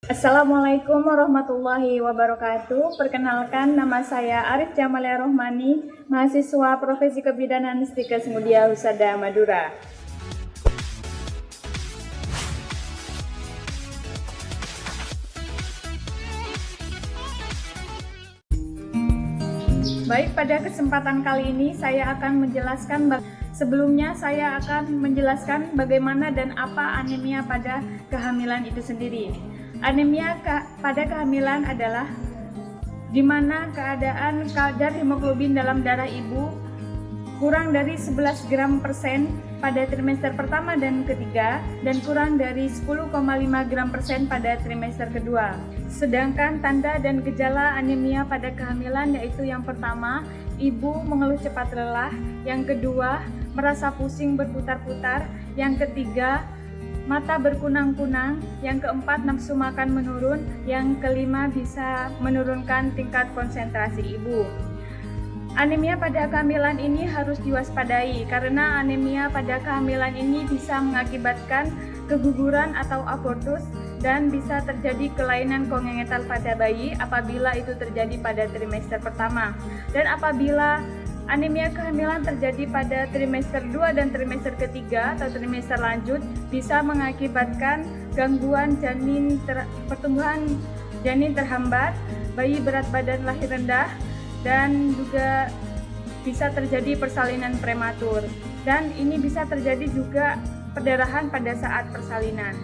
Assalamualaikum warahmatullahi wabarakatuh. Perkenalkan, nama saya Arif Jamalia Rohmani, mahasiswa Profesi Kebidanan Stikes Mudia Husada Madura. Baik, pada kesempatan kali ini saya akan menjelaskan sebelumnya saya akan menjelaskan bagaimana dan apa anemia pada kehamilan itu sendiri. Anemia pada kehamilan adalah di mana keadaan kadar hemoglobin dalam darah ibu kurang dari 11 gram persen pada trimester pertama dan ketiga dan kurang dari 10,5 gram persen pada trimester kedua. Sedangkan tanda dan gejala anemia pada kehamilan yaitu yang pertama, ibu mengeluh cepat lelah, yang kedua, merasa pusing berputar-putar, yang ketiga, mata berkunang-kunang, yang keempat, nafsu makan menurun, yang kelima, bisa menurunkan tingkat konsentrasi ibu. Anemia pada kehamilan ini harus diwaspadai karena anemia pada kehamilan ini bisa mengakibatkan keguguran atau abortus dan bisa terjadi kelainan kongenital pada bayi apabila itu terjadi pada trimester pertama. Dan apabila anemia kehamilan terjadi pada trimester 2 dan trimester ketiga atau trimester lanjut, bisa mengakibatkan gangguan pertumbuhan janin terhambat, bayi berat badan lahir rendah, dan juga bisa terjadi persalinan prematur. Dan ini bisa terjadi juga perdarahan pada saat persalinan.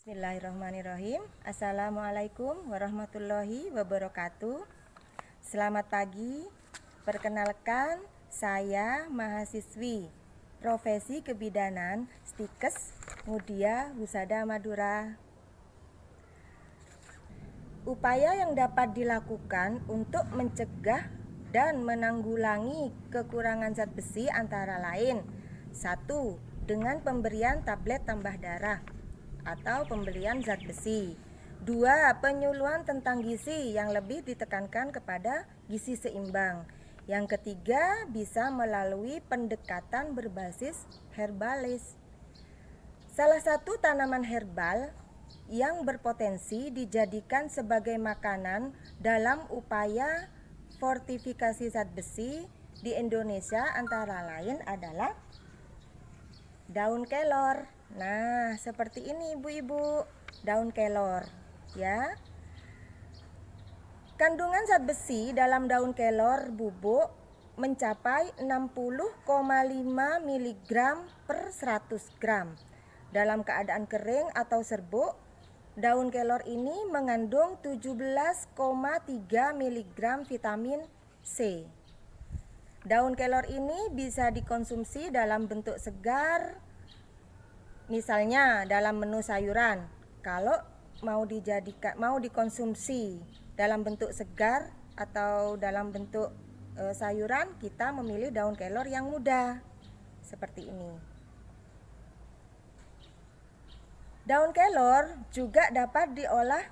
Bismillahirrahmanirrahim. Assalamualaikum warahmatullahi wabarakatuh. Selamat pagi. Perkenalkan, saya mahasiswi Profesi Kebidanan Stikes Mudia Husada Madura. Upaya yang dapat dilakukan untuk mencegah dan menanggulangi kekurangan zat besi antara lain: 1. Dengan pemberian tablet tambah darah atau pemberian zat besi. 2. Penyuluhan tentang gizi yang lebih ditekankan kepada gizi seimbang. Yang ketiga, bisa melalui pendekatan berbasis herbalis. Salah satu tanaman herbal yang berpotensi dijadikan sebagai makanan dalam upaya fortifikasi zat besi di Indonesia antara lain adalah daun kelor. Nah, seperti ini ibu-ibu, daun kelor ya. Kandungan zat besi dalam daun kelor bubuk mencapai 60,5 mg per 100 gram. Dalam keadaan kering atau serbuk, daun kelor ini mengandung 17,3 mg vitamin C. Daun kelor ini bisa dikonsumsi dalam bentuk segar, misalnya dalam menu sayuran. Kalau mau dikonsumsi dalam bentuk segar atau dalam bentuk sayuran, kita memilih daun kelor yang muda seperti ini. Daun kelor juga dapat diolah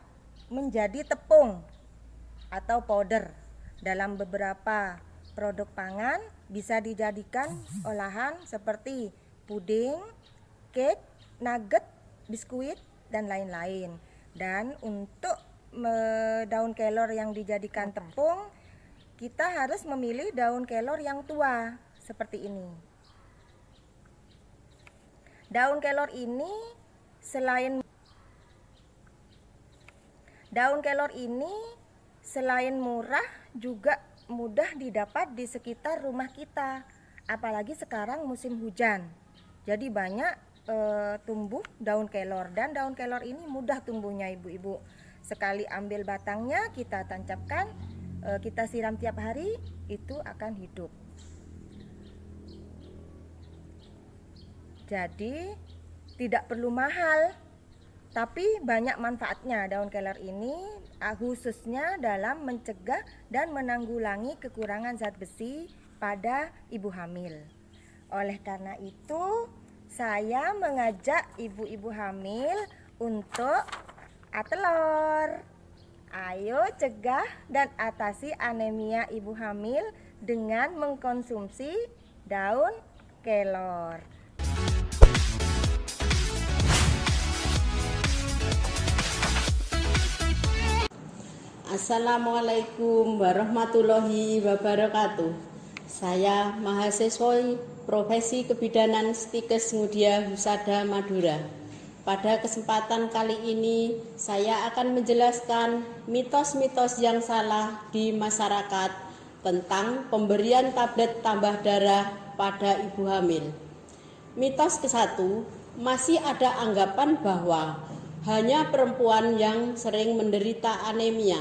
menjadi tepung atau powder. Dalam beberapa produk pangan bisa dijadikan olahan seperti puding, cake, nugget, biskuit, dan lain-lain. Dan untuk daun kelor yang dijadikan tepung, kita harus memilih daun kelor yang tua seperti ini. Daun kelor ini selain murah juga mudah didapat di sekitar rumah kita, apalagi sekarang musim hujan. Jadi banyak tumbuh daun kelor, dan daun kelor ini mudah tumbuhnya ibu-ibu. Sekali ambil batangnya, kita tancapkan, kita siram tiap hari, itu akan hidup. Jadi tidak perlu mahal, tapi banyak manfaatnya daun kelor ini, khususnya dalam mencegah dan menanggulangi kekurangan zat besi pada ibu hamil. Oleh karena itu, saya mengajak ibu-ibu hamil untuk telur. Ayo cegah dan atasi anemia ibu hamil dengan mengkonsumsi daun kelor. Assalamualaikum warahmatullahi wabarakatuh. Saya mahasiswi Profesi Kebidanan Stikes Mudia Husada Madura. Pada kesempatan kali ini saya akan menjelaskan mitos-mitos yang salah di masyarakat tentang pemberian tablet tambah darah pada ibu hamil. Mitos ke-1, masih ada anggapan bahwa hanya perempuan yang sering menderita anemia.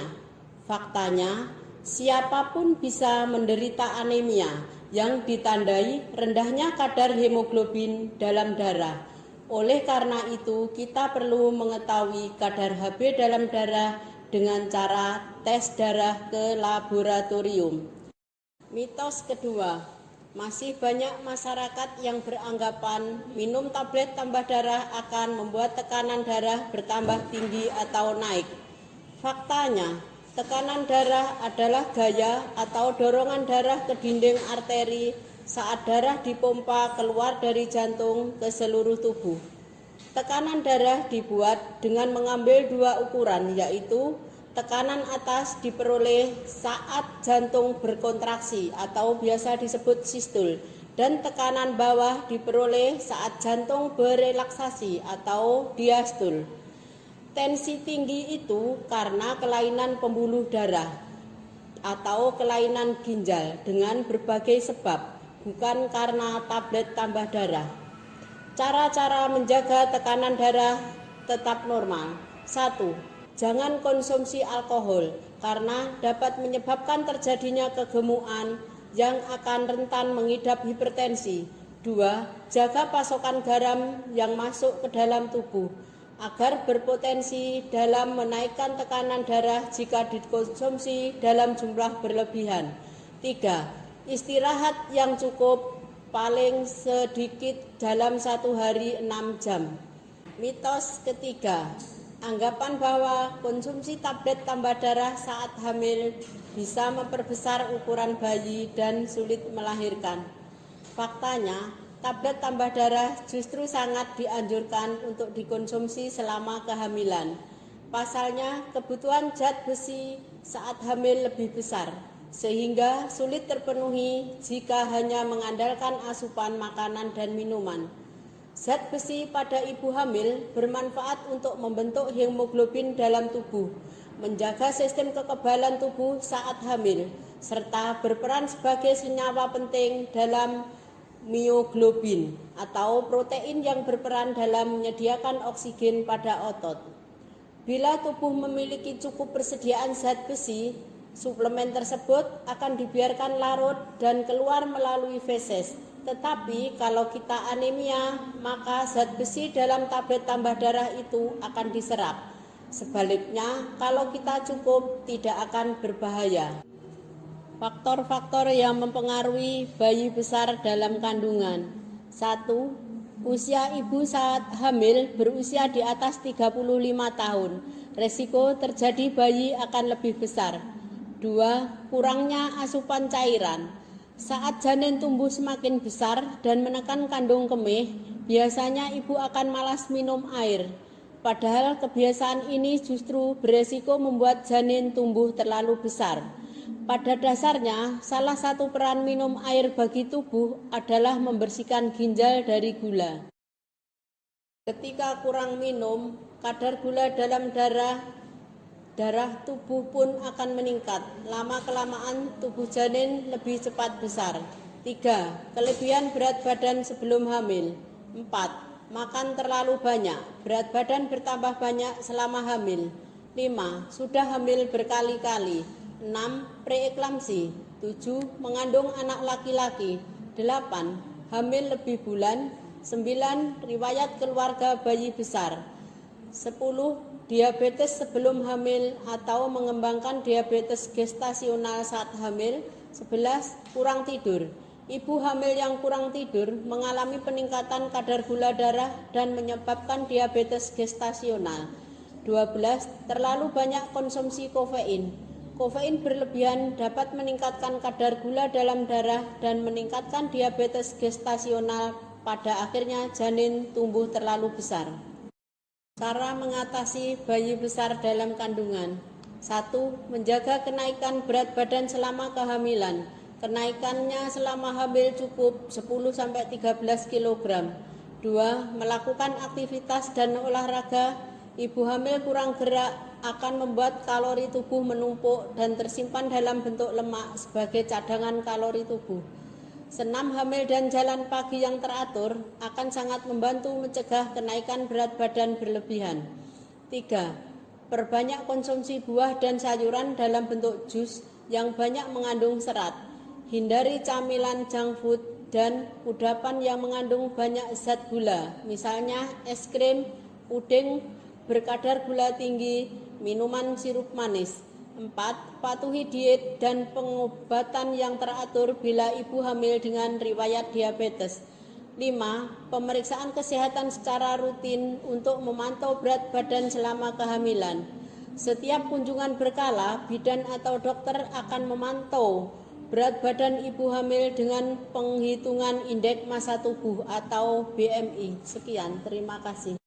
Faktanya, siapapun bisa menderita anemia yang ditandai rendahnya kadar hemoglobin dalam darah. Oleh karena itu, kita perlu mengetahui kadar Hb dalam darah dengan cara tes darah ke laboratorium. Mitos kedua, masih banyak masyarakat yang beranggapan minum tablet tambah darah akan membuat tekanan darah bertambah tinggi atau naik. Faktanya, tekanan darah adalah gaya atau dorongan darah ke dinding arteri saat darah dipompa keluar dari jantung ke seluruh tubuh. Tekanan darah dibuat dengan mengambil dua ukuran, yaitu tekanan atas diperoleh saat jantung berkontraksi atau biasa disebut sistol, dan tekanan bawah diperoleh saat jantung berelaksasi atau diastol. Tensi tinggi itu karena kelainan pembuluh darah atau kelainan ginjal dengan berbagai sebab, bukan karena tablet tambah darah. Cara-cara menjaga tekanan darah tetap normal. 1. Jangan konsumsi alkohol karena dapat menyebabkan terjadinya kegemukan yang akan rentan mengidap hipertensi. 2. Jaga pasokan garam yang masuk ke dalam tubuh agar berpotensi dalam menaikkan tekanan darah jika dikonsumsi dalam jumlah berlebihan. 3. Istirahat yang cukup, paling sedikit dalam 1 hari 6 jam. Mitos ketiga, anggapan bahwa konsumsi tablet tambah darah saat hamil bisa memperbesar ukuran bayi dan sulit melahirkan. Faktanya, tablet tambah darah justru sangat dianjurkan untuk dikonsumsi selama kehamilan. Pasalnya, kebutuhan zat besi saat hamil lebih besar, sehingga sulit terpenuhi jika hanya mengandalkan asupan makanan dan minuman. Zat besi pada ibu hamil bermanfaat untuk membentuk hemoglobin dalam tubuh, menjaga sistem kekebalan tubuh saat hamil, serta berperan sebagai senyawa penting dalam mioglobin atau protein yang berperan dalam menyediakan oksigen pada otot. Bila tubuh memiliki cukup persediaan zat besi, suplemen tersebut akan dibiarkan larut dan keluar melalui feses. Tetapi kalau kita anemia, maka zat besi dalam tablet tambah darah itu akan diserap. Sebaliknya, kalau kita cukup, tidak akan berbahaya. Faktor-faktor yang mempengaruhi bayi besar dalam kandungan. 1. Usia ibu saat hamil berusia di atas 35 tahun. Resiko terjadi bayi akan lebih besar. 2. Kurangnya asupan cairan. Saat janin tumbuh semakin besar dan menekan kandung kemih, biasanya ibu akan malas minum air. Padahal kebiasaan ini justru beresiko membuat janin tumbuh terlalu besar. Pada dasarnya, salah satu peran minum air bagi tubuh adalah membersihkan ginjal dari gula. Ketika kurang minum, kadar gula dalam darah tubuh pun akan meningkat. Lama-kelamaan tubuh janin lebih cepat besar. 3. Kelebihan berat badan sebelum hamil. 4. Makan terlalu banyak, berat badan bertambah banyak selama hamil. 5. Sudah hamil berkali-kali. 6. Preeklamsi. 7. Mengandung anak laki-laki. 8. Hamil lebih bulan. 9. Riwayat keluarga bayi besar. 10. Diabetes sebelum hamil atau mengembangkan diabetes gestasional saat hamil. 11. Kurang tidur. Ibu hamil yang kurang tidur mengalami peningkatan kadar gula darah dan menyebabkan diabetes gestasional. 12. Terlalu banyak konsumsi kafein. Kafein berlebihan dapat meningkatkan kadar gula dalam darah dan meningkatkan diabetes gestasional, pada akhirnya janin tumbuh terlalu besar. Cara mengatasi bayi besar dalam kandungan. 1. Menjaga kenaikan berat badan selama kehamilan. Kenaikannya selama hamil cukup 10-13 kg. 2. Melakukan aktivitas dan olahraga. Ibu hamil kurang gerak akan membuat kalori tubuh menumpuk dan tersimpan dalam bentuk lemak sebagai cadangan kalori tubuh. Senam hamil dan jalan pagi yang teratur akan sangat membantu mencegah kenaikan berat badan berlebihan. 3. Perbanyak konsumsi buah dan sayuran dalam bentuk jus yang banyak mengandung serat. Hindari camilan junk food dan kudapan yang mengandung banyak zat gula, misalnya es krim, puding berkadar gula tinggi, minuman sirup manis. 4. Patuhi diet dan pengobatan yang teratur bila ibu hamil dengan riwayat diabetes. 5. Pemeriksaan kesehatan secara rutin untuk memantau berat badan selama kehamilan. Setiap kunjungan berkala, bidan atau dokter akan memantau berat badan ibu hamil dengan penghitungan indeks massa tubuh atau BMI. Sekian, terima kasih.